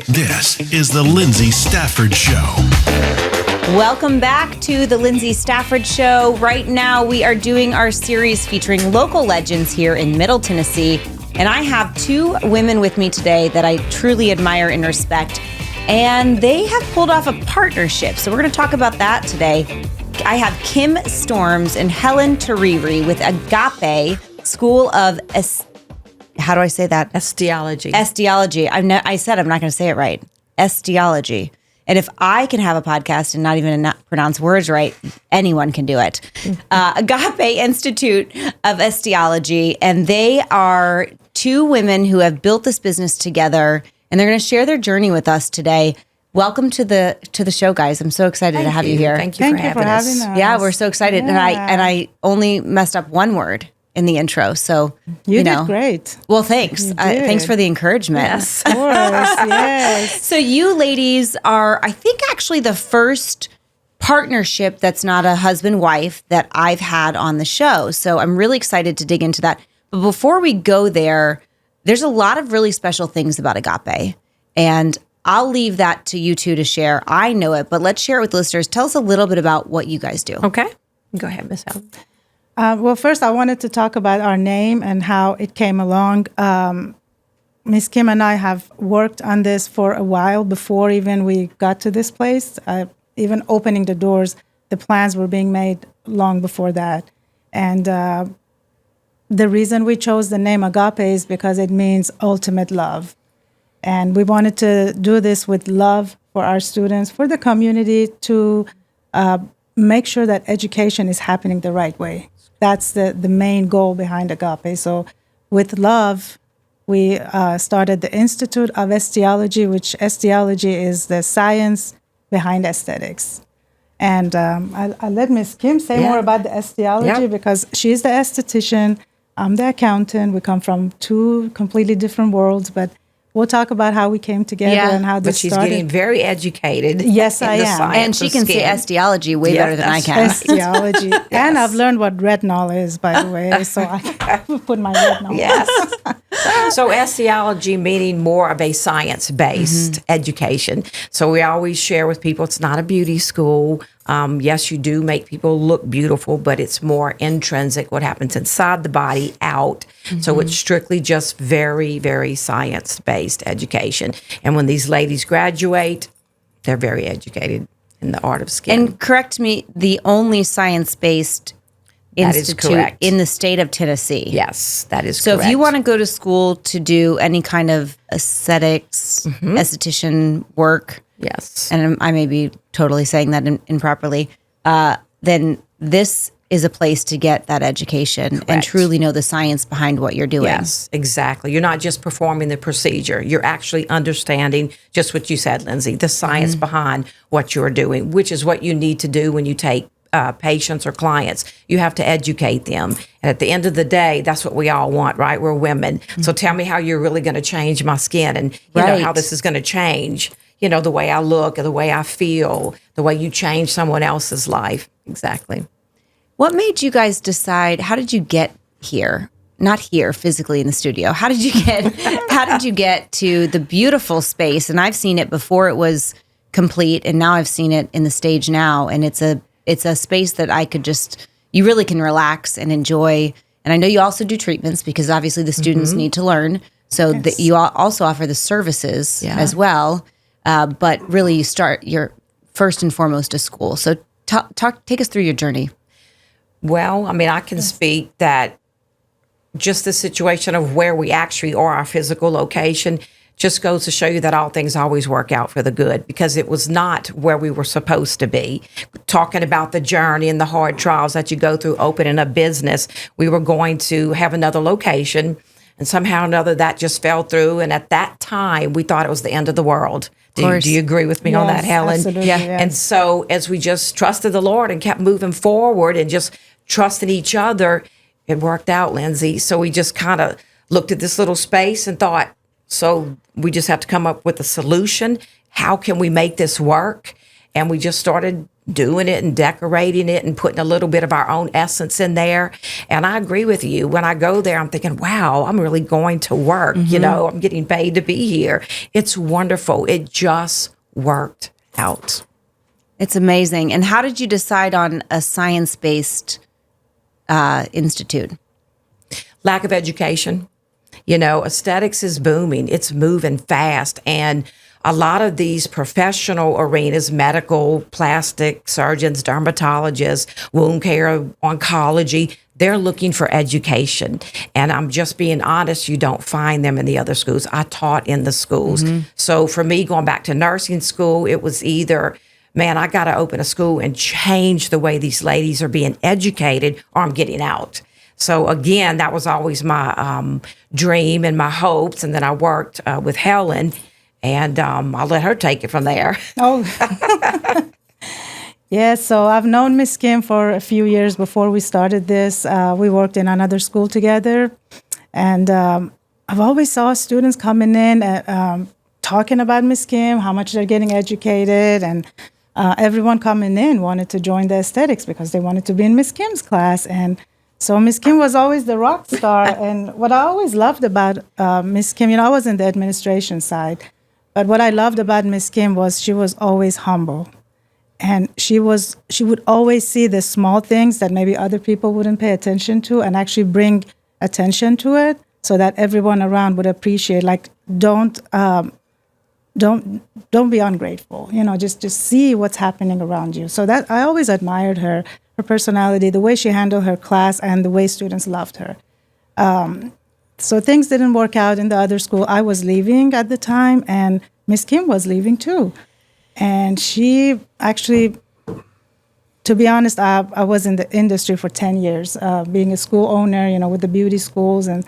This is the Lindsay Stafford Show. Welcome back to the Lindsay Stafford Show. Right now, we are doing our series featuring local legends here in Middle Tennessee. And I have two women with me today that I truly admire and respect. And they have pulled off a partnership. So we're going to talk about that today. I have Kim Storms and Helen Tahriri with Agape School of how do I say that? Esthiology. Esthiology. I said I'm not going to say it right. Esthiology. And if I can have a podcast and not even pronounce words right, anyone can do it. Agape Institute of Esthiology. And they are two women who have built this business together. And they're going to share their journey with us today. Welcome to the show, guys. I'm so excited to have you here. Thank you for having us. Yeah, we're so excited. Yeah. And I only messed up one word in the intro. So, you know. did great. Well, thanks. Thanks for the encouragement. Yes. Of course, yes. So you ladies are, I think, actually the first partnership that's not a husband-wife that I've had on the show. So I'm really excited to dig into that. But before we go there, there's a lot of really special things about Agape. And I'll leave that to you two to share. I know it, but let's share it with listeners. Tell us a little bit about what you guys do. Okay. Go ahead, Miss Helen. Well, first, I wanted to talk about our name and how it came along. Miss Kim and I have worked on this for a while before even we got to this place. Even opening the doors, the plans were being made long before that. And the reason we chose the name Agape is because it means ultimate love. And we wanted to do this with love for our students, for the community, to make sure that education is happening the right way. That's the main goal behind Agape. So with love, we started the Institute of Esthiology, which esthiology is the science behind aesthetics. And I'll let Ms. Kim say more about the esthiology because she's the esthetician, I'm the accountant. We come from two completely different worlds, but we'll talk about how we came together and how this started. But she's getting very educated. Yes, I am. And she can say esthiology way better than I can. Esthiology. Yes. And I've learned what retinol is, by the way, so I can put my retinol. Yes. So esthiology meaning more of a science-based education. So we always share with people it's not a beauty school. Yes, you do make people look beautiful, but it's more intrinsic, what happens inside the body, out. So it's strictly just very, very science-based education. And when these ladies graduate, they're very educated in the art of skin. And correct me, the only science-based institute in the state of Tennessee. Yes, that is so correct. If you want to go to school to do any kind of aesthetics, esthetician work, yes, and I may be totally saying that improperly, then this is a place to get that education and truly know the science behind what you're doing. Yes, exactly. You're not just performing the procedure. You're actually understanding just what you said, Lindsay, the science behind what you're doing, which is what you need to do when you take patients or clients. You have to educate them. And at the end of the day, that's what we all want, right? We're women. So tell me how you're really going to change my skin and you know how this is going to change, you know, the way I look, the way I feel, the way you change someone else's life. Exactly. What made you guys decide, how did you get here? Not here physically in the studio. How did you get to the beautiful space? And I've seen it before it was complete, and now I've seen it in the stage now, and it's a space that I could you really can relax and enjoy. And I know you also do treatments because obviously the students need to learn. So that you also offer the services as well. But really you're first and foremost a school. So take us through your journey. Well, I mean, I can speak that just the situation of where we actually are, our physical location, just goes to show you that all things always work out for the good because it was not where we were supposed to be. Talking about the journey and the hard trials that you go through opening a business, we were going to have another location and somehow or another that just fell through. And at that time, we thought it was the end of the world. Do you agree with me on that, Helen? Absolutely, yeah. And so as we just trusted the Lord and kept moving forward and just trusting each other, it worked out, Lindsay. So we just kind of looked at this little space and thought, so we just have to come up with a solution. How can we make this work? and we just started doing it and decorating it and putting a little bit of our own essence in there. And I agree with you. When I go there, I'm thinking, wow, I'm really going to work. You know, I'm getting paid to be here. It's wonderful. It just worked out. It's amazing. And how did you decide on a science-based institute? Lack of education. You know, aesthetics is booming. It's moving fast. And a lot of these professional arenas, medical, plastic surgeons, dermatologists, wound care, oncology, they're looking for education. And I'm just being honest, you don't find them in the other schools. I taught in the schools. So for me, going back to nursing school, it was either, man, I got to open a school and change the way these ladies are being educated, or I'm getting out. So again, that was always my dream and my hopes. And then I worked with Helen, and I'll let her take it from there. Oh, yeah. So I've known Miss Kim for a few years before we started this. We worked in another school together, and I've always saw students coming in talking about Miss Kim, how much they're getting educated, and everyone coming in wanted to join the aesthetics because they wanted to be in Miss Kim's class. And so Miss Kim was always the rock star. And what I always loved about Miss Kim, you know, I was in the administration side, but what I loved about Miss Kim was she was always humble. And she would always see the small things that maybe other people wouldn't pay attention to, and actually bring attention to it so that everyone around would appreciate. Like, don't be ungrateful. You know, just see what's happening around you. So that I always admired her personality, the way she handled her class, and the way students loved her. So things didn't work out in the other school. I was leaving at the time, and Miss Kim was leaving too. And she actually, to be honest, I was in the industry for 10 years, being a school owner, you know, with the beauty schools. And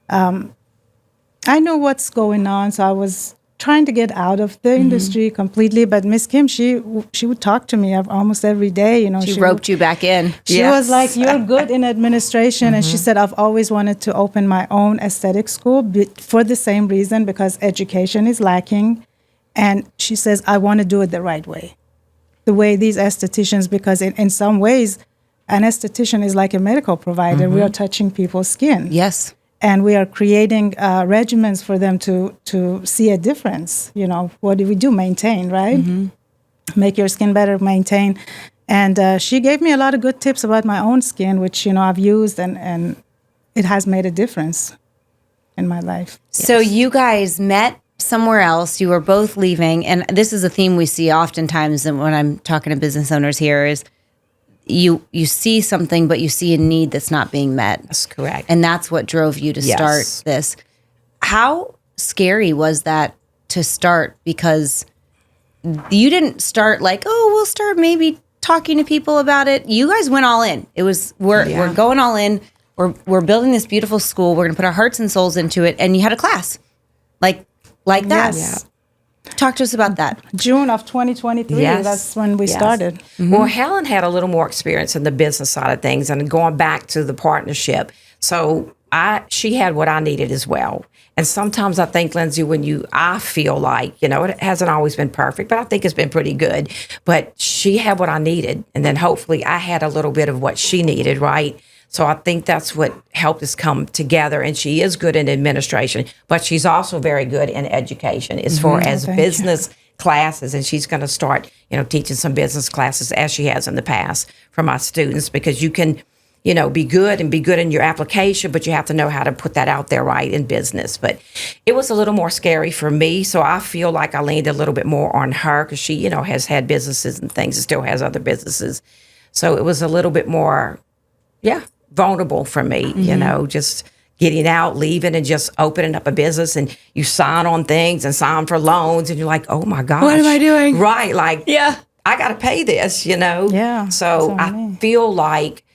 I knew what's going on, so I was trying to get out of the industry completely. But Miss Kim, she would talk to me almost every day. You know, She roped you back in. She was like, "You're good in administration," and she said, "I've always wanted to open my own aesthetic school for the same reason, because education is lacking." And she says, "I want to do it the right way, the way these estheticians, because in some ways, an esthetician is like a medical provider. We are touching people's skin." Yes. And we are creating regimens for them to see a difference. You know, what do we do? Maintain, right? Make your skin better, maintain. And she gave me a lot of good tips about my own skin, which, you know, I've used, and it has made a difference in my life. So you guys met somewhere else. You were both leaving. And this is a theme we see oftentimes when I'm talking to business owners here is you see something, but you see a need that's not being met. That's correct. And that's what drove you to start this. How scary was that to start? Because you didn't start like, oh, we'll start maybe talking to people about it. You guys went all in. It was, we're going all in. We're building this beautiful school. We're going to put our hearts and souls into it. And you had a class like that. Yes. Talk to us about that. June of 2023, that's when we started. Well, Helen had a little more experience in the business side of things and going back to the partnership. So she had what I needed as well. And sometimes I think, Lindsay, I feel like, you know, it hasn't always been perfect, but I think it's been pretty good. But she had what I needed. And then hopefully I had a little bit of what she needed, right? So I think that's what helped us come together. And she is good in administration, but she's also very good in education as far as business classes. And she's going to start, you know, teaching some business classes as she has in the past for my students, because you can, you know, be good in your application, but you have to know how to put that out there right in business. But it was a little more scary for me. So I feel like I leaned a little bit more on her because she, you know, has had businesses and things and still has other businesses. So it was a little bit more, vulnerable for me, you know, just getting out, leaving, and just opening up a business, and you sign on things and sign for loans, and you're like, oh my gosh. What am I doing? Right. Like, I got to pay this, you know? Yeah. So I feel like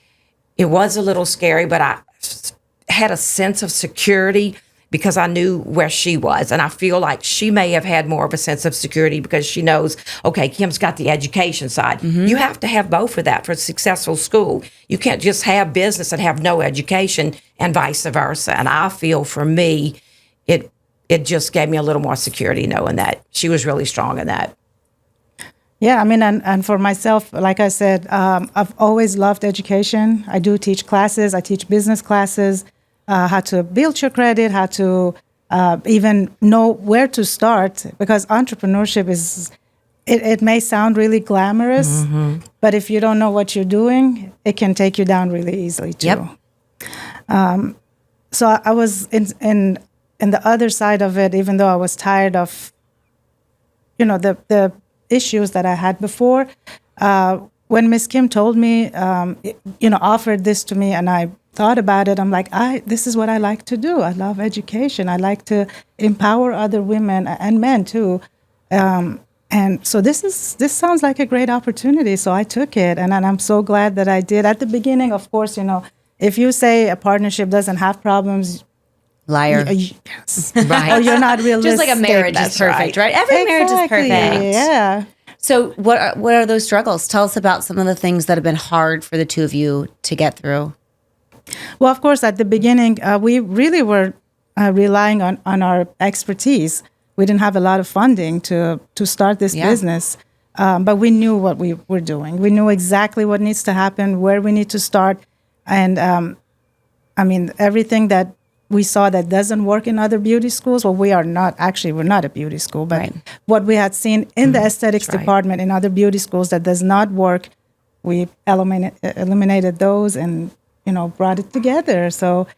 it was a little scary, but I had a sense of security because I knew where she was. And I feel like she may have had more of a sense of security because she knows, okay, Kim's got the education side. You have to have both of that for a successful school. You can't just have business and have no education and vice versa. And I feel for me, it just gave me a little more security knowing that she was really strong in that. Yeah, I mean, and for myself, like I said, I've always loved education. I do teach classes. I teach business classes, how to build your credit, how to even know where to start, because entrepreneurship is, it may sound really glamorous, but if you don't know what you're doing, it can take you down really easily too. Yep. So I was in the other side of it, even though I was tired of, the issues that I had before. When Miss Kim told me, offered this to me, and I thought about it, I'm like, this is what I like to do. I love education. I like to empower other women and men too. And so this sounds like a great opportunity. So I took it, and I'm so glad that I did. At the beginning, of course, if you say a partnership doesn't have problems, Liar. Yes. Right. Or you're not realistic. Just like a marriage is perfect, right? Every marriage is perfect. Yeah. So what are those struggles? Tell us about some of the things that have been hard for the two of you to get through. Well, of course, at the beginning, we really were relying on our expertise. We didn't have a lot of funding to start this business, but we knew what we were doing. We knew exactly what needs to happen, where we need to start. And everything that we saw that doesn't work in other beauty schools. Well, we're not a beauty school, but what we had seen in the aesthetics department in other beauty schools that does not work, we eliminated those and, brought it together. So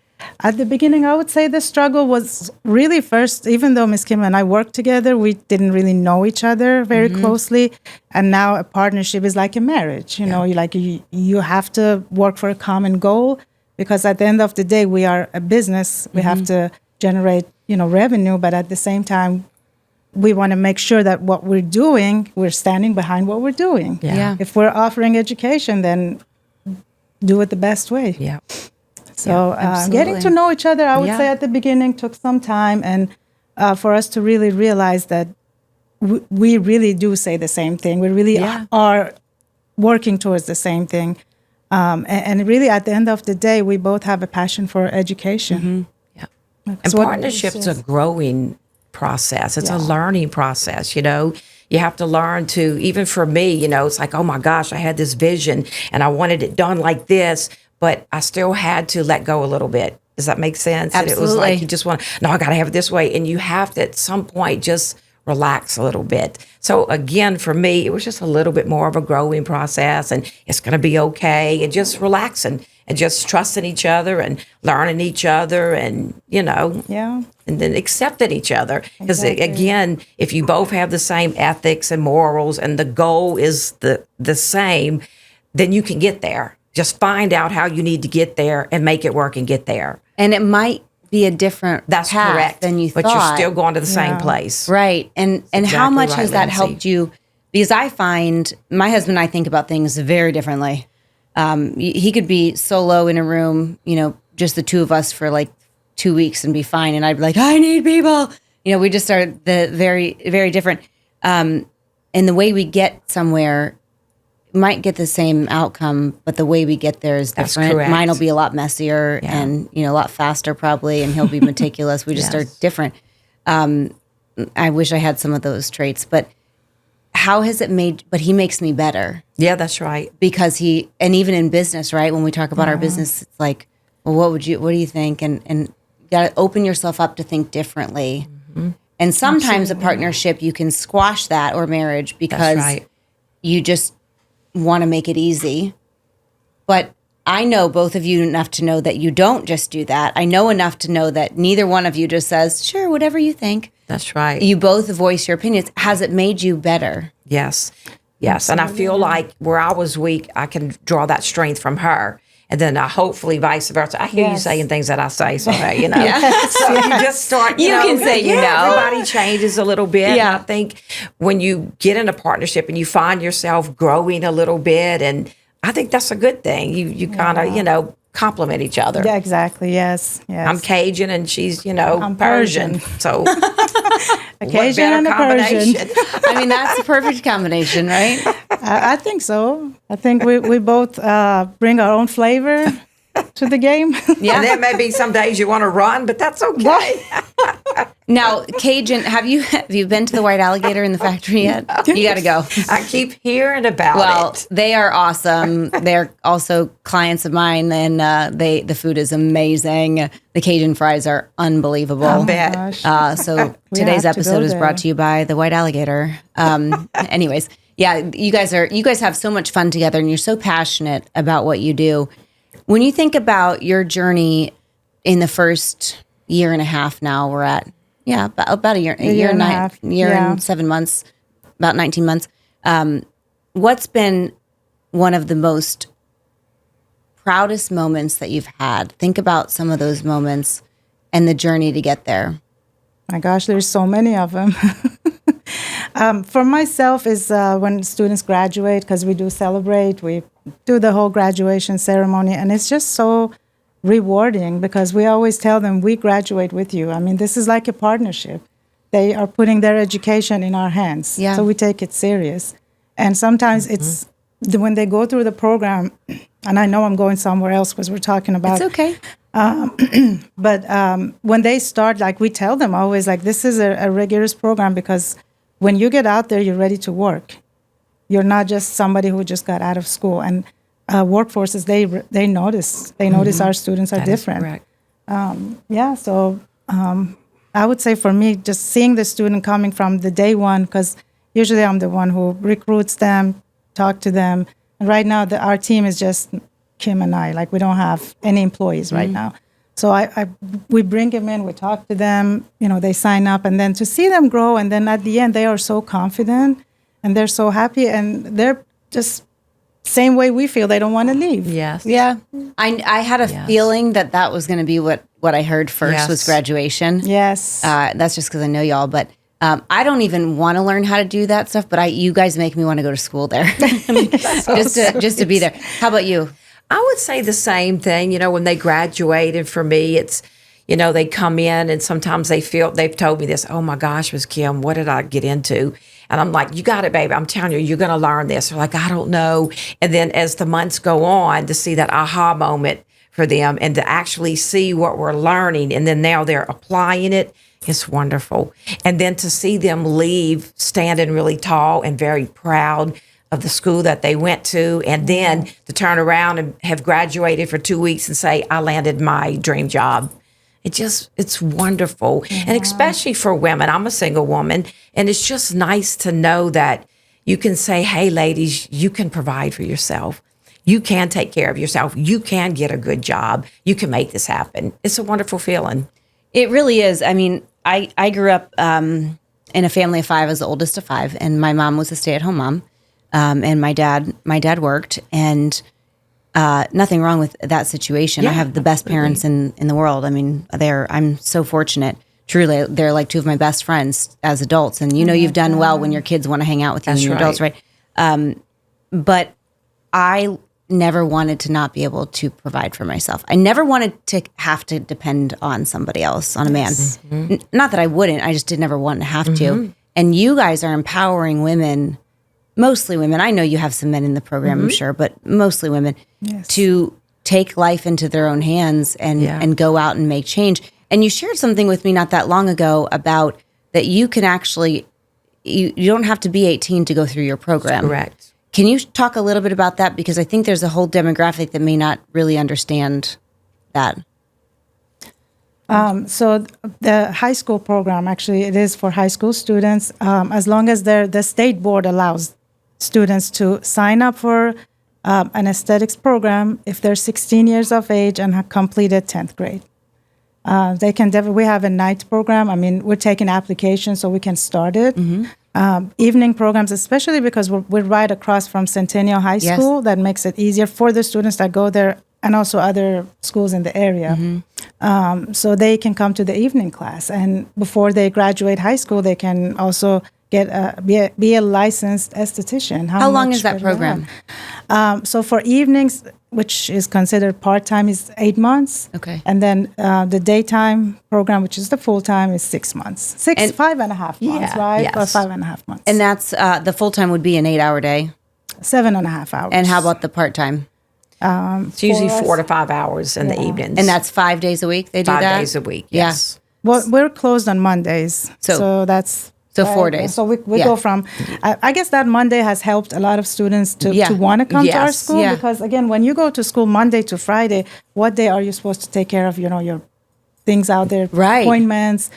at the beginning, I would say the struggle was really first, even though Ms. Kim and I worked together, we didn't really know each other very closely. And now a partnership is like a marriage, you have to work for a common goal. Because at the end of the day, we are a business. We have to generate, revenue. But at the same time, we want to make sure that what we're doing, we're standing behind what we're doing. Yeah. If we're offering education, then do it the best way. Yeah. So getting to know each other, I would say at the beginning took some time. And for us to really realize that we really do say the same thing. We really are working towards the same thing. And really, at the end of the day, we both have a passion for education. Yeah. And partnership's a growing process. It's a learning process, You have to learn to, even for me, it's like, oh my gosh, I had this vision and I wanted it done like this, but I still had to let go a little bit. Does that make sense? Absolutely. And it was like, you just want, no, I got to have it this way. And you have to, at some point, just relax a little bit. So again, for me, it was just a little bit more of a growing process, and it's going to be okay, and just relaxing and just trusting each other and learning each other, and and then accepting each other. Because again, if you both have the same ethics and morals, and the goal is the same, then you can get there. Just find out how you need to get there and make it work and get there. And it might be a different That's path correct. than you but thought. You're still going to the same place. Right. And how much has that Lindsay. helped you? Because I find my husband and I think about things very differently. He could be solo in a room, just the two of us for like 2 weeks and be fine. And I'd be like, I need people. We just are very, very different. And the way we get somewhere might get the same outcome, but the way we get there is different. That's correct. Mine will be a lot messier and, a lot faster probably, and he'll be meticulous. We just are different. I wish I had some of those traits, but how has it but he makes me better. Yeah, that's right. Because and even in business, right? When we talk about our business, it's like, well, what do you think? And you got to open yourself up to think differently. And sometimes a partnership, you can squash that, or marriage, because you just want to make it easy. But I know both of you enough to know that you don't just do that. I know enough to know that neither one of you just says, sure, whatever you think. That's right. You both voice your opinions. Has it made you better? Yes. Absolutely. And I feel like where I was weak, I can draw that strength from her. And then hopefully vice versa. I hear you saying things that I say, so So you just start, you can say, everybody changes a little bit. Yeah. And I think when you get in a partnership and you find yourself growing a little bit, and I think that's a good thing. You kind of, complement each other. Yeah, exactly. Yes. I'm Cajun and she's, I'm Persian. So a Cajun and a Persian. I mean, that's a perfect combination, right? I think so. I think we both bring our own flavor to the game. Yeah. And there may be some days you want to run, but that's okay. Now, Cajun, have you been to the White Alligator in the factory yet? You got to go. I keep hearing about Well, it. they are awesome. They're also clients of mine, and the food is amazing. The Cajun fries are unbelievable. I bet. Gosh. So We today's have to episode go is there. brought to you by the White Alligator. Anyways, yeah, you guys have so much fun together, and you're so passionate about what you do. When you think about your journey in the first year and a half, now we're at about a year and a half. year Yeah. and 7 months, about 19 months. What's been one of the most proudest moments that you've had? Think about some of those moments and the journey to get there. My gosh, there's so many of them. For myself is when students graduate, because we do celebrate, we do the whole graduation ceremony, and it's just so rewarding because we always tell them we graduate with you. I mean, this is like a partnership. They are putting their education in our hands, Yeah. so we take it serious. And sometimes it's when they go through the program, and I know I'm going somewhere else because we're talking about It's okay. but when they start, like we tell them always, like this is a rigorous program because when you get out there, you're ready to work. You're not just somebody who just got out of school. And workforces, they notice our students are That is different. correct. Yeah, so I would say for me, just seeing the student coming from the day one, because usually I'm the one who recruits them, talk to them. And right now, our team is just Kim and I. Like we don't have any employees right now. So we bring them in, we talk to them, they sign up, and then to see them grow, and then at the end, they are so confident, and they're so happy, and they're just same way we feel. They don't want to leave. Yes. Yeah. I had a feeling that was going to be what I heard first Yes. was graduation. Yes. That's just because I know y'all, but I don't even want to learn how to do that stuff, but you guys make me want to go to school there. just to be there. How about you? I would say the same thing, when they graduate. And for me, it's, they come in and sometimes they've told me this, oh my gosh, Ms. Kim, what did I get into? And I'm like, you got it, baby. I'm telling you, you're going to learn this. They're like, I don't know. And then as the months go on, to see that aha moment for them and to actually see what we're learning. And then now they're applying it. It's wonderful. And then to see them leave standing really tall and very proud of the school that they went to, and then to turn around and have graduated for 2 weeks and say, I landed my dream job. It's wonderful. And especially for women, I'm a single woman, and it's just nice to know that you can say, hey, ladies, you can provide for yourself. You can take care of yourself. You can get a good job. You can make this happen. It's a wonderful feeling. It really is. I mean, I grew up in a family of 5, as the oldest of 5, and my mom was a stay-at-home mom. And my dad worked, and nothing wrong with that situation. I have the best parents in the world. I mean, I'm so fortunate. Truly, they're like 2 of my best friends as adults. And you've done well when your kids want to hang out with you when you're adults, right? But I never wanted to not be able to provide for myself. I never wanted to have to depend on somebody else, on a man. Not that I wouldn't. I just did never want to have to. And you guys are empowering women. Mostly women. I know you have some men in the program, I'm sure, but mostly women to take life into their own hands and go out and make change. And you shared something with me not that long ago about that you can actually, you don't have to be 18 to go through your program. Correct. Can you talk a little bit about that? Because I think there's a whole demographic that may not really understand that. So the high school program, actually, it is for high school students, as long as the state board allows students to sign up for an aesthetics program if they're 16 years of age and have completed 10th grade. They can we have a night program. I mean, we're taking applications so we can start it. Evening programs, especially because we're right across from Centennial High School, that makes it easier for the students that go there and also other schools in the area. So they can come to the evening class. And before they graduate high school, they can also be a licensed esthetician. How long is that program? So for evenings, which is considered part-time, is 8 months. Okay. And then the daytime program, which is the full-time, is 6 months. 5.5 months, right? Yes. Or 5.5 months. And that's the full-time would be an 8-hour day. 7.5 hours. And how about the part-time? It's usually 4 to 5 hours in the evenings. And that's 5 days a week they do 5 that? days a week, Yeah. yes. Well, we're closed on Mondays, so that's So 4 days. So we go from. I guess that Monday has helped a lot of students to want to come to our Yes. school because again, when you go to school Monday to Friday, what day are you supposed to take care of? Your things out there, Right. appointments.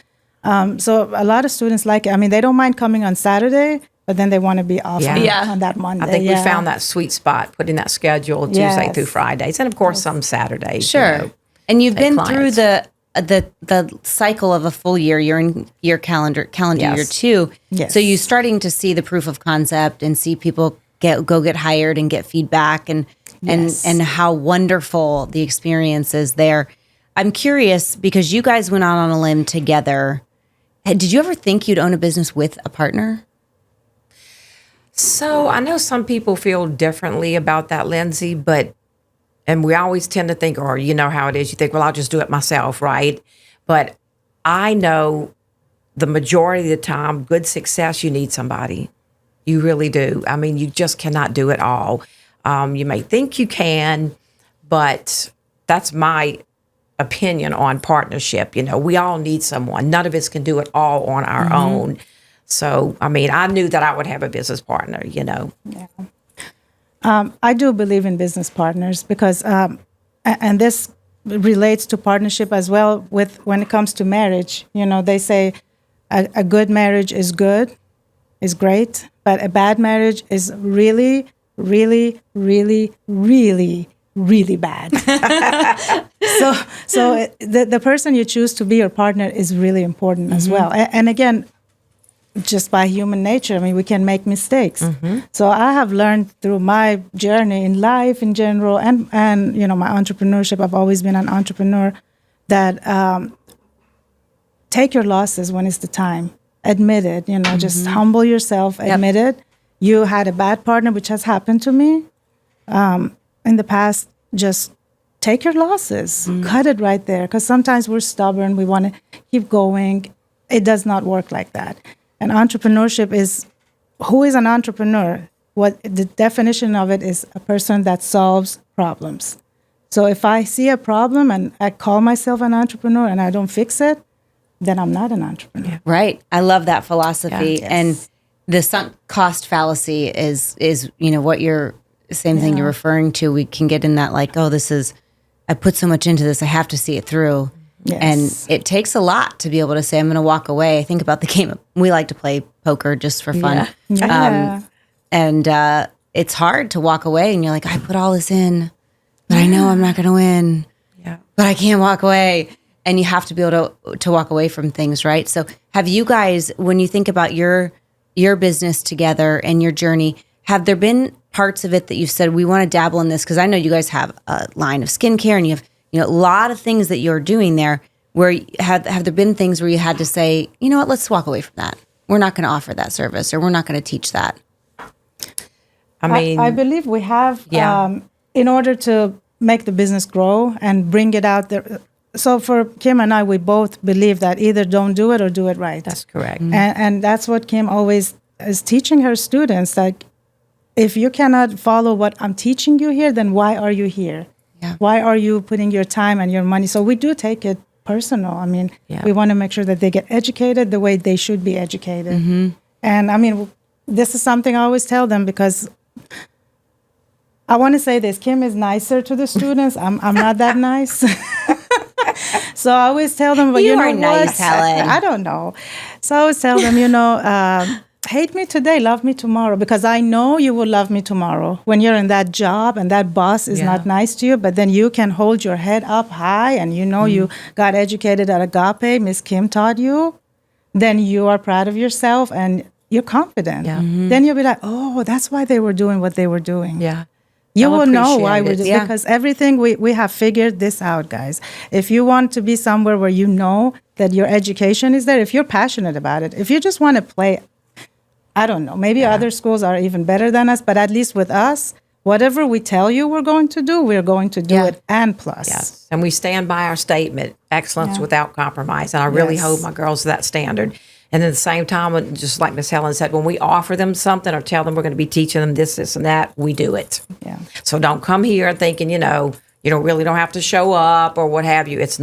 So a lot of students like it. I mean, they don't mind coming on Saturday, but then they want to be off on that Monday. I think we found that sweet spot, putting that schedule Tuesday through Fridays, and of course some Saturdays. Sure. And you've been through clients. the cycle of a full year. You're in your calendar year 2. Yes. So you're starting to see the proof of concept and see people get hired and get feedback and how wonderful the experience is there. I'm curious because you guys went out on a limb together. Did you ever think you'd own a business with a partner? So I know some people feel differently about that, Lindsay, and we always tend to think, or you know how it is, you think, well, I'll just do it myself, right? But I know the majority of the time, good success, you need somebody. You really do. I mean, you just cannot do it all. You may think you can, but that's my opinion on partnership. We all need someone. None of us can do it all on our own. So, I mean, I knew that I would have a business partner, Yeah. I do believe in business partners because, and this relates to partnership as well with when it comes to marriage. They say a good marriage is good, is great, but a bad marriage is really, really, really, really, really bad. So the person you choose to be your partner is really important as well. And again, just by human nature, I mean, we can make mistakes. So I have learned through my journey in life in general and my entrepreneurship, I've always been an entrepreneur, that take your losses when it's the time. Admit it, just humble yourself, admit it. You had a bad partner, which has happened to me in the past. Just take your losses, cut it right there. Because sometimes we're stubborn, we want to keep going. It does not work like that. And entrepreneurship is, who is an entrepreneur? What the definition of it is, a person that solves problems. So if I see a problem and I call myself an entrepreneur and I don't fix it, then I'm not an entrepreneur. Right. I love that philosophy. Yeah. And the sunk cost fallacy is what you're same thing you're referring to. We can get in that like, oh, I put so much into this, I have to see it through. Yes. And it takes a lot to be able to say, I'm going to walk away. I think about the game. We like to play poker just for fun. Yeah. And it's hard to walk away and you're like, I put all this in, but I know I'm not going to win. Yeah. But I can't walk away. And you have to be able to walk away from things, right? So have you guys, when you think about your business together and your journey, have there been parts of it that you've said, we want to dabble in this? Because I know you guys have a line of skincare and you have a lot of things that you're doing there. Where have there been things where you had to say, you know what, let's walk away from that. We're not going to offer that service, or we're not going to teach that. I mean, I believe we have, in order to make the business grow and bring it out there. So for Kim and I, we both believe that either don't do it or do it right. that's correct. And that's what Kim always is teaching her students, that if you cannot follow what I'm teaching you here, then why are you here? Yeah. Why are you putting your time and your money? So we do take it personal. I mean, we want to make sure that they get educated the way they should be educated. And I mean, this is something I always tell them, because I want to say this, Kim is nicer to the students. I'm not that nice. So I always tell them, but You know are nice, what? Helen. I don't know. So I always tell them, hate me today, love me tomorrow, because I know you will love me tomorrow when you're in that job and that boss is not nice to you, but then you can hold your head up high and you got educated at Agape, Miss Kim taught you, then you are proud of yourself and you're confident. Then you'll be like, oh, that's why they were doing what they were doing. Yeah. You I'll will know appreciate why it. we're doing Yeah. because everything we have figured this out, guys. If you want to be somewhere where you know that your education is there, if you're passionate about it, if you just want to play, I don't know, maybe other schools are even better than us, but at least with us, whatever we tell you we're going to do, we're going to do it and plus. Yes. And we stand by our statement, excellence without compromise. And I really Yes. hold my girls to that standard. And at the same time, just like Miss Helen said, when we offer them something or tell them we're going to be teaching them this, and that, we do it. Yeah. So don't come here thinking, you really don't have to show up or what have you. It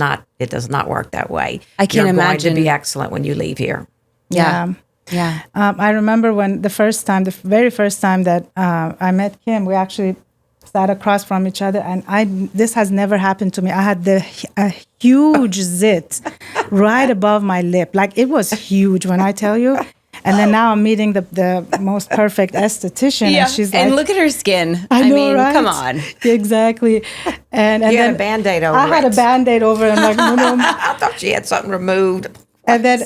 does not work that way. I can't You're imagine. going to be excellent when you leave here. Yeah. Yeah. I remember when the very first time that I met Kim, we actually sat across from each other, and this has never happened to me. I had a huge zit right above my lip. Like, it was huge when I tell you. And then now I'm meeting the most perfect esthetician, and she's like, and look at her skin. I know, mean, right? come on. Exactly. And You then had a Band-Aid over I had a Band-Aid over it. I'm like, no. I thought she had something removed. And then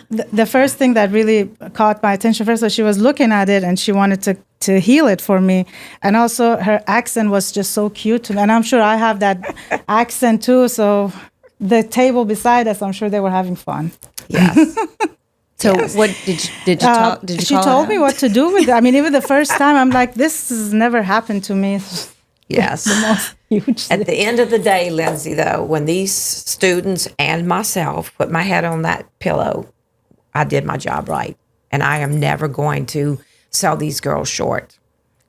the first thing that really caught my attention first was she was looking at it and she wanted to heal it for me. And also her accent was just so cute to me. And I'm sure I have that accent too. So the table beside us, I'm sure they were having fun. Yes. So what did you talk? Did you She call told her me out? what to do with it. I mean, even the first time, I'm like, this has never happened to me. Yes. The most huge At the end of the day, Lindsay, though, when these students and myself put my head on that pillow, I did my job right. And I am never going to sell these girls short.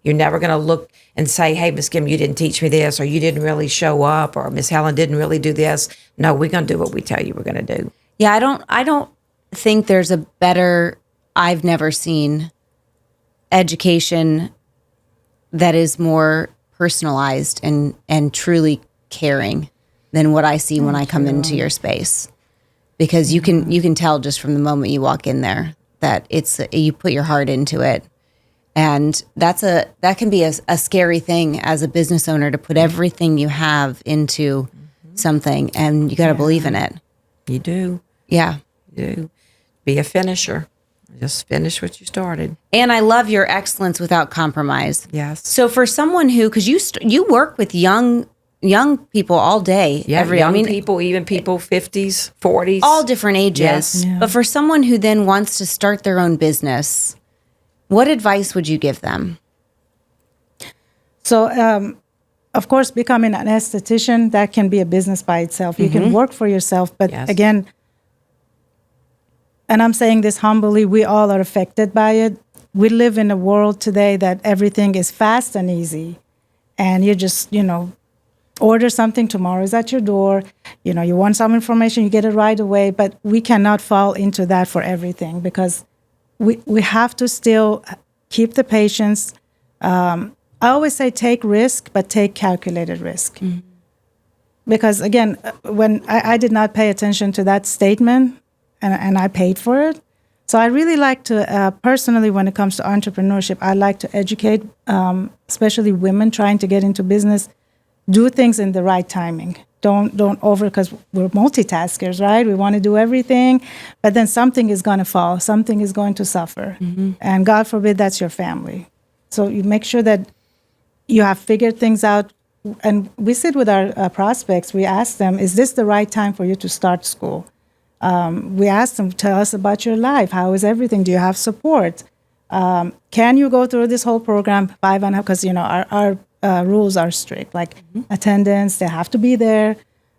You're never going to look and say, hey, Miss Kim, you didn't teach me this, or you didn't really show up, or Miss Helen didn't really do this. No, we're going to do what we tell you we're going to do. Yeah, I don't think there's a better, I've never seen education that is more personalized and truly caring than what I see when I come into your space. Because you can tell just from the moment you walk in there that you put your heart into it. And that can be a scary thing as a business owner, to put everything you have into something, and you got to believe in it. You do. Yeah. You do. Be a finisher. Just finish what you started. And I love your excellence without compromise. Yes. So for someone who, because you work with young people all day, Yeah, young people, even people 50s, 40s. all different ages. Yes. Yeah. But for someone who then wants to start their own business, what advice would you give them? So, of course, becoming an esthetician, that can be a business by itself. You can work for yourself, but Yes. again, and I'm saying this humbly, we all are affected by it. We live in a world today that everything is fast and easy. And you just, order something, tomorrow is at your door. You want some information, you get it right away. But we cannot fall into that for everything, because we have to still keep the patience. I always say take risk, but take calculated risk. Mm-hmm. Because again, when I did not pay attention to that statement, and I paid for it. So I really like to, personally, when it comes to entrepreneurship, I like to educate, especially women trying to get into business, do things in the right timing. Don't because we're multitaskers, right? We want to do everything, but then something is going to fall. Something is going to suffer. Mm-hmm. And God forbid that's your family. So you make sure that you have figured things out. And we sit with our prospects. We ask them, is this the right time for you to start school? We ask them, tell us about your life. How is everything? Do you have support? Can you go through this whole program 5.5? Because, our rules are strict, like attendance, they have to be there.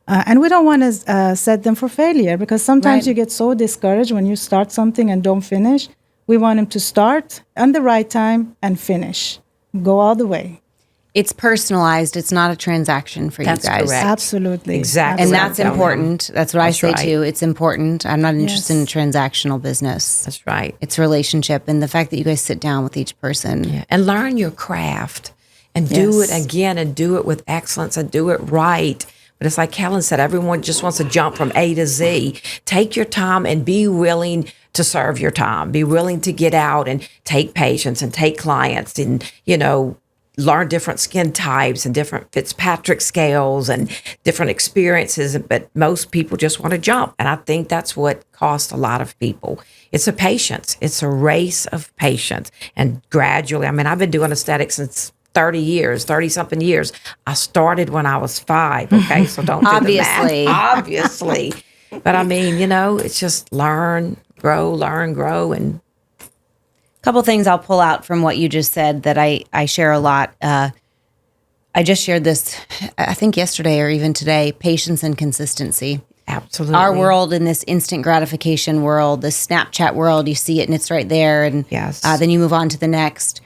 And we don't want to set them for failure, because sometimes you get so discouraged when you start something and don't finish. We want them to start on the right time and finish. Go all the way. It's personalized. It's not a transaction for That's you guys. correct. Absolutely. Exactly. And what that's I'm telling important. That's what I say right. too. It's important. I'm not interested Yes. in transactional business. That's right. It's relationship, and the fact that you guys sit down with each person. Yeah. And learn your craft and do it again and do it with excellence and do it right. But it's like Helen said, everyone just wants to jump from A to Z. Take your time and be willing to serve your time. Be willing to get out and take patients and take clients and, learn different skin types and different Fitzpatrick scales and different experiences. But most people just want to jump. And I think that's what costs a lot of people. It's a patience. It's a race of patience. And gradually, I've been doing aesthetics since 30-something years. I started when I was 5, okay? So don't do Obviously. the math. Obviously. But it's just learn, grow, and Couple things I'll pull out from what you just said that I share a lot. I just shared this, I think yesterday or even today, patience and consistency. absolutely. Our world, in this instant gratification world, the Snapchat world, you see it and it's right there. And Yes. then you move on to the next.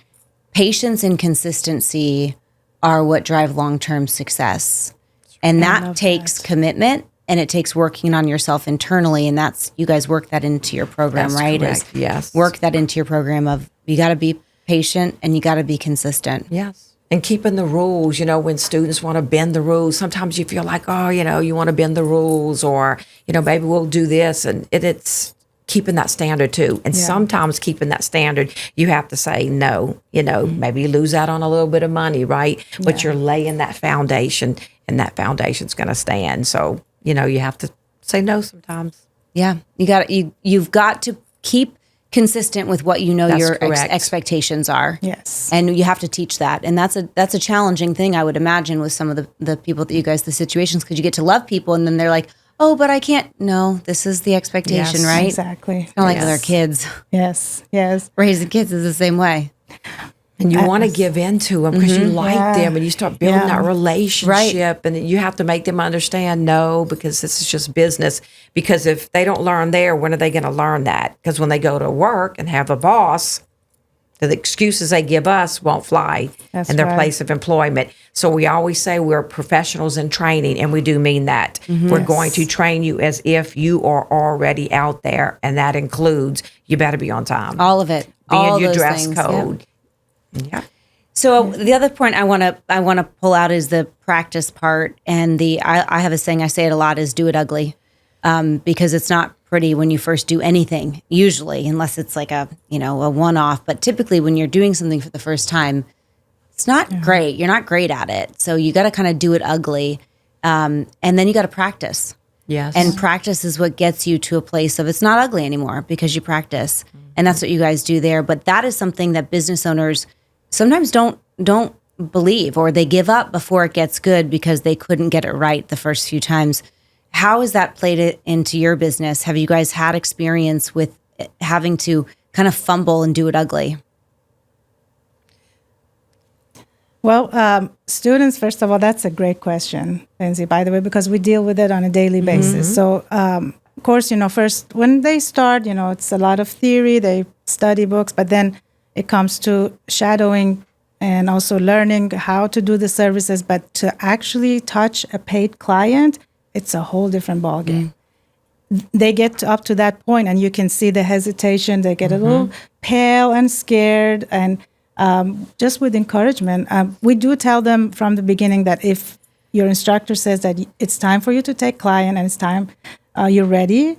Patience and consistency are what drive long-term success. And that takes commitment, and it takes working on yourself internally. And that's, you guys work that into your program, That's right? correct. Yes. Work that into your program of, you got to be patient and you got to be consistent. Yes. And keeping the rules, when students want to bend the rules, sometimes you feel like, you want to bend the rules, or, maybe we'll do this. And it's keeping that standard too. And sometimes keeping that standard, you have to say no, maybe you lose out on a little bit of money, right? But you're laying that foundation, and that foundation's going to stand. So, you have to say no sometimes. Yeah. You've got to keep consistent with what your expectations are. Yes. And you have to teach that. And that's a challenging thing, I would imagine, with some of the people that you guys, the situations, because you get to love people and then they're like, oh, but I can't. No, this is the expectation, right? Exactly. Kind of like with our kids. Yes. Yes. Raising kids is the same way. And you want to give in to them because you like them, and you start building that relationship, and you have to make them understand, no, because this is just business. Because if they don't learn there, when are they going to learn that? Because when they go to work and have a boss, the excuses they give us won't fly in their place of employment. So we always say we're professionals in training, and we do mean that. We're going to train you as if you are already out there, and that includes you better be on time. All of it. Be all in your those dress things, code. Yeah. So the other point I want to pull out is the practice part, and I have a saying, I say it a lot, is do it ugly, because it's not pretty when you first do anything, usually, unless it's like a one-off. But typically when you're doing something for the first time, it's not great. You're not great at it. So you got to kind of do it ugly. And then you got to practice. Yes. And practice is what gets you to a place of it's not ugly anymore because you practice. And that's what you guys do there. But that is something that business owners sometimes don't believe, or they give up before it gets good because they couldn't get it right the first few times. How has that played into your business? Have you guys had experience with having to kind of fumble and do it ugly? Well, students, first of all, that's a great question, Lindsay, by the way, because we deal with it on a daily basis. So, of course, first, when they start, it's a lot of theory, they study books, but then it comes to shadowing and also learning how to do the services. But to actually touch a paid client, it's a whole different ballgame. They get up to that point, and you can see the hesitation. They get a little pale and scared, and just with encouragement. We do tell them from the beginning that if your instructor says that it's time for you to take client and it's time you're ready,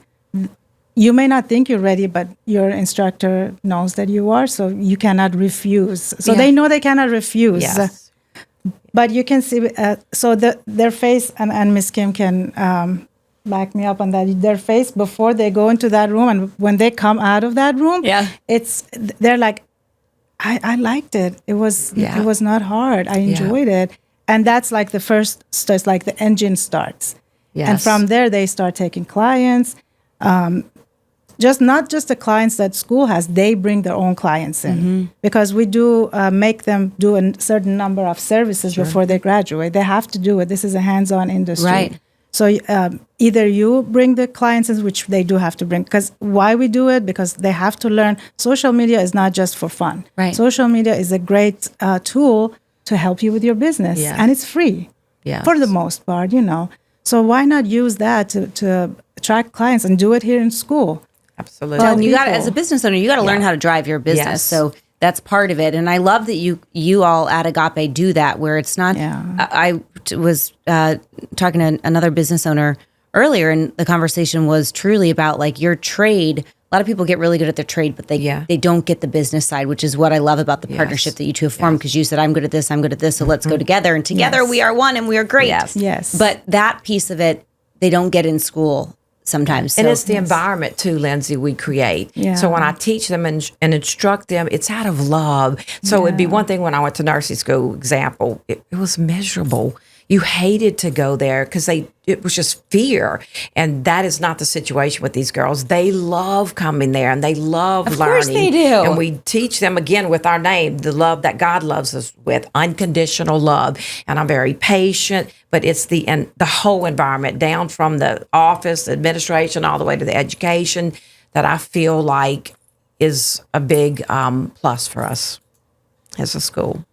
you may not think you're ready, but your instructor knows that you are, so you cannot refuse. So they know they cannot refuse. Yes. But you can see, so their face, and Ms. Kim can back me up on that, their face before they go into that room and when they come out of that room, they're like, I liked it. It was not hard. I enjoyed it. And that's like the first, it's like the engine starts. Yes. And from there, they start taking clients. Not just the clients that school has, they bring their own clients in because we do make them do a certain number of services before they graduate. They have to do it. This is a hands-on industry. Right. So either you bring the clients in, which they do have to bring, because why we do it? Because they have to learn social media is not just for fun. Right. Social media is a great tool to help you with your business, and it's free for the most part, So why not use that to attract clients and do it here in school? Absolutely. Well, and you got as a business owner, you got to learn how to drive your business. Yes. So that's part of it. And I love that you all at Agape do that, where it's not. I was talking to another business owner earlier, and the conversation was truly about like your trade. A lot of people get really good at their trade, but they don't get the business side, which is what I love about the partnership that you two have formed. Because you said, I'm good at this, so let's go together. And together we are one and we are great. Yes. But that piece of it, they don't get in school sometimes. And it's the environment too, Lindsay, we create. Yeah. So when I teach them and instruct them, it's out of love. So it'd be one thing when I went to nursing school, example, it was miserable. You hated to go there because it was just fear. And that is not the situation with these girls. They love coming there and they love learning. Of course they do. And we teach them, again, with our name, the love that God loves us with, unconditional love. And I'm very patient, but it's the whole environment, down from the office, the administration, all the way to the education, that I feel like is a big plus for us as a school.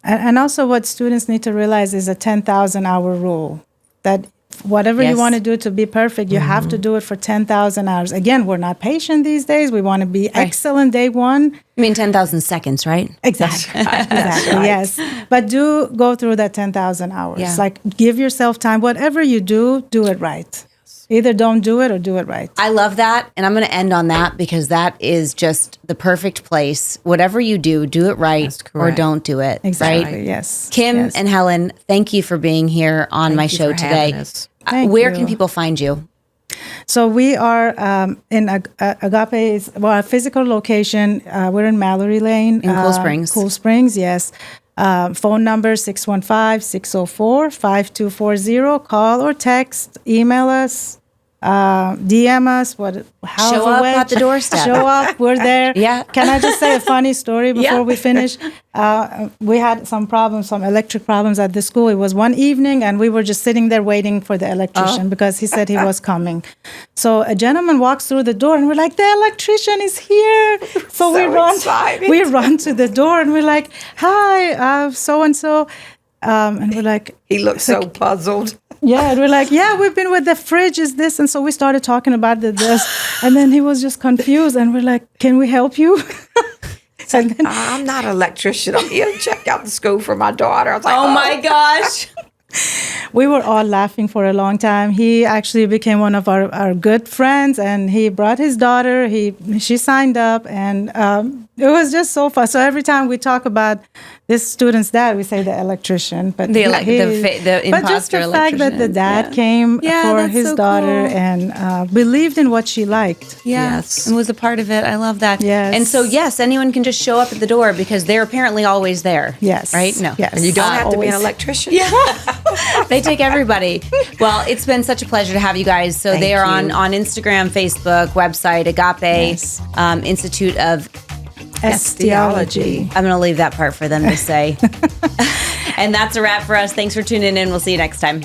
And also what students need to realize is a 10,000 hour rule, that whatever Yes. you want to do to be perfect, you have to do it for 10,000 hours. Again, we're not patient these days. We want to be excellent day one. I mean, 10,000 seconds, right? Exactly. Exactly. Yes. But do go through that 10,000 hours. Yeah. Like, give yourself time. Whatever you do it right. Either don't do it or do it right. I love that. And I'm going to end on that because that is just the perfect place. Whatever you do it right That's or correct. don't do it. Exactly. Right? Yes. Kim Yes. and Helen, thank you for being here on my you show for today. having us. Thank Where you. can people find you? So we are in Agape, our physical location. We're in Mallory Lane. In Cool Springs. Cool Springs, yes. Phone number 615-604-5240. Call or text, email us, DM us, however Show up way. at the doorstep. Show up, we're there. Yeah. Can I just say a funny story before we finish? We had some electric problems at the school. It was one evening, and we were just sitting there waiting for the electrician because he said he was coming. So a gentleman walks through the door, and we're like, the electrician is here. So we run to the door, and we're like, hi, so-and-so. And we're like, He looked so puzzled. yeah, and we're like, yeah, we've been with the fridge, is this? And so we started talking about this. And then he was just confused. And we're like, can we help you? And then, I'm not an electrician. I'm here to check out the school for my daughter. I was like, Oh my gosh. we were all laughing for a long time. He actually became one of our good friends, and he brought his daughter. She signed up, and it was just so fun. So every time we talk about this student's dad, we say the electrician, but The but just imposter the fact that the electrician. dad came Yeah, for that's his so daughter cool. and believed in what she liked. Yes. And was a part of it. I love that. Yes. And so, yes, anyone can just show up at the door because they're apparently always there. Yes. Right? No. Yes. And you don't have to be an Always. electrician. They take everybody. Well, it's been such a pleasure to have you guys. So Thank they are you. on Instagram, Facebook, website, Agape Yes. Institute of Esthiology. I'm going to leave that part for them to say. And that's a wrap for us. Thanks for tuning in. We'll see you next time.